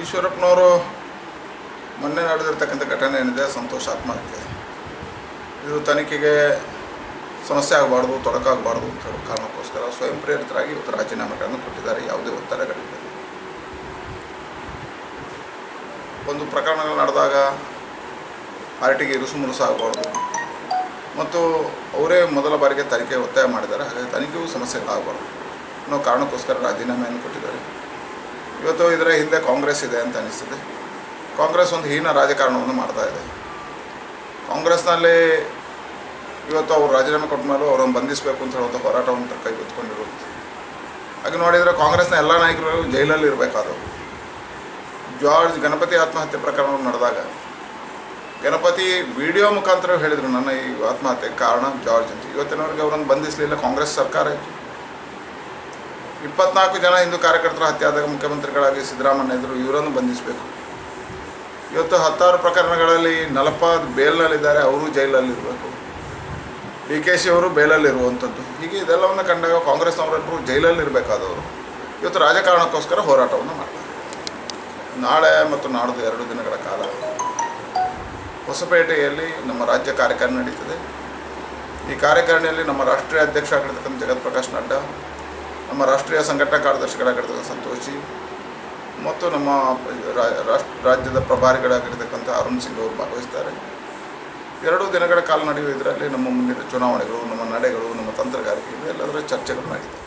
ಈಶ್ವರಪ್ಪನವರು ಮೊನ್ನೆ ನಡೆದಿರ್ತಕ್ಕಂಥ ಘಟನೆ ಏನಿದೆ ಸಂತೋಷ ಆತ್ಮಹತ್ಯೆ, ಇದು ತನಿಖೆಗೆ ಸಮಸ್ಯೆ ಆಗಬಾರ್ದು, ತೊಡಕಾಗಬಾರ್ದು ಅಂತ ಹೇಳೋ ಕಾರಣಕ್ಕೋಸ್ಕರ ಸ್ವಯಂ ಪ್ರೇರಿತರಾಗಿ ಇವತ್ತು ರಾಜೀನಾಮೆಗಳನ್ನು ಕೊಟ್ಟಿದ್ದಾರೆ. ಯಾವುದೇ ಒತ್ತಡಗಳಿಲ್ಲ. ಒಂದು ಪ್ರಕರಣಗಳು ನಡೆದಾಗ ಪಾರ್ಟಿಗೆ ಇರುಸು ಮುರುಸು ಆಗಬಾರ್ದು ಮತ್ತು ಅವರೇ ಮೊದಲ ಬಾರಿಗೆ ತನಿಖೆ ಒತ್ತಾಯ ಮಾಡಿದ್ದಾರೆ. ಹಾಗಾಗಿ ತನಿಖೆಯೂ ಸಮಸ್ಯೆಗಳಾಗಬಾರ್ದು ಅನ್ನೋ ಕಾರಣಕ್ಕೋಸ್ಕರ ರಾಜೀನಾಮೆಯನ್ನು ಕೊಟ್ಟಿದ್ದಾರೆ. ಇವತ್ತು ಇದರ ಹಿಂದೆ ಕಾಂಗ್ರೆಸ್ ಇದೆ ಅಂತ ಅನಿಸ್ತದೆ. ಕಾಂಗ್ರೆಸ್ ಒಂದು ಹೀನ ರಾಜಕಾರಣವನ್ನು ಮಾಡ್ತಾಯಿದೆ. ಕಾಂಗ್ರೆಸ್ನಲ್ಲಿ ಇವತ್ತು ಅವರು ರಾಜೀನಾಮೆ ಕೊಟ್ಟ ಮೇಲೂ ಅವರನ್ನು ಬಂಧಿಸಬೇಕು ಅಂತ ಹೇಳುವಂಥ ಹೋರಾಟವನ್ನು ಕೈಗೆತ್ತಿಕೊಂಡಿರುತ್ತೆ. ಹಾಗೆ ನೋಡಿದರೆ ಕಾಂಗ್ರೆಸ್ನ ಎಲ್ಲ ನಾಯಕರು ಜೈಲಲ್ಲಿ ಇರಬೇಕಾದವರು. ಜಾರ್ಜ್ ಗಣಪತಿ ಆತ್ಮಹತ್ಯೆ ಪ್ರಕರಣ ನಡೆದಾಗ ಗಣಪತಿ ವಿಡಿಯೋ ಮುಖಾಂತರ ಹೇಳಿದರು, ನನ್ನ ಈ ಆತ್ಮಹತ್ಯೆಗೆ ಕಾರಣ ಜಾರ್ಜ್ ಅಂತ. ಇವತ್ತಿನವರೆಗೆ ಅವರನ್ನು ಬಂಧಿಸಲಿಲ್ಲ. ಕಾಂಗ್ರೆಸ್ ಸರ್ಕಾರ ಇತ್ತು. 24 ಜನ ಹಿಂದೂ ಕಾರ್ಯಕರ್ತರ ಹತ್ಯೆ ಆದಾಗ ಮುಖ್ಯಮಂತ್ರಿಗಳಾಗಿ ಸಿದ್ದರಾಮಯ್ಯ ಇದ್ದರು. ಇವರನ್ನು ಬಂಧಿಸಬೇಕು. ಇವತ್ತು 10 ಪ್ರಕರಣಗಳಲ್ಲಿ ನಲಪಾದ್ ಬೇಲ್ನಲ್ಲಿದ್ದಾರೆ, ಅವರು ಜೈಲಲ್ಲಿರಬೇಕು. DKC ಅವರು ಬೇಲಲ್ಲಿರುವಂಥದ್ದು. ಹೀಗೆ ಇದೆಲ್ಲವನ್ನು ಕಂಡಾಗ ಕಾಂಗ್ರೆಸ್ನವರೆಲ್ಲರೂ ಜೈಲಲ್ಲಿರಬೇಕಾದವರು ಇವತ್ತು ರಾಜಕಾರಣಕ್ಕೋಸ್ಕರ ಹೋರಾಟವನ್ನು ಮಾಡ್ತಾರೆ. ನಾಳೆ ಮತ್ತು ನಾಡ್ದು 2 ದಿನಗಳ ಕಾಲ ಹೊಸಪೇಟೆಯಲ್ಲಿ ನಮ್ಮ ರಾಜ್ಯ ಕಾರ್ಯಕಾರಿಣಿ ನಡೀತದೆ. ಈ ಕಾರ್ಯಕಾರಿಣಿಯಲ್ಲಿ ನಮ್ಮ ರಾಷ್ಟ್ರೀಯ ಅಧ್ಯಕ್ಷ ಆಗಿರ್ತಕ್ಕಂಥ ಜಗತ್ಪ್ರಕಾಶ್ ನಡ್ಡಾ, ನಮ್ಮ ರಾಷ್ಟ್ರೀಯ ಸಂಘಟನಾ ಕಾರ್ಯದರ್ಶಿಗಳಾಗಿರ್ತಕ್ಕಂಥ ಸಂತೋಷಿ ಮತ್ತು ನಮ್ಮ ರಾಜ್ಯದ ಪ್ರಭಾರಿಗಳಾಗಿರ್ತಕ್ಕಂಥ ಅರುಣ್ ಸಿಂಗ್ ಅವರು ಭಾಗವಹಿಸ್ತಾರೆ. 2 ದಿನಗಳ ಕಾಲ ನಡೆಯುವ ಇದರಲ್ಲಿ ನಮ್ಮ ಮುಂದಿನ ಚುನಾವಣೆಗಳು, ನಮ್ಮ ನಡೆಗಳು, ನಮ್ಮ ತಂತ್ರಗಾರಿಕೆ ಎಲ್ಲದರ ಚರ್ಚೆಗಳು ನಡೀತವೆ.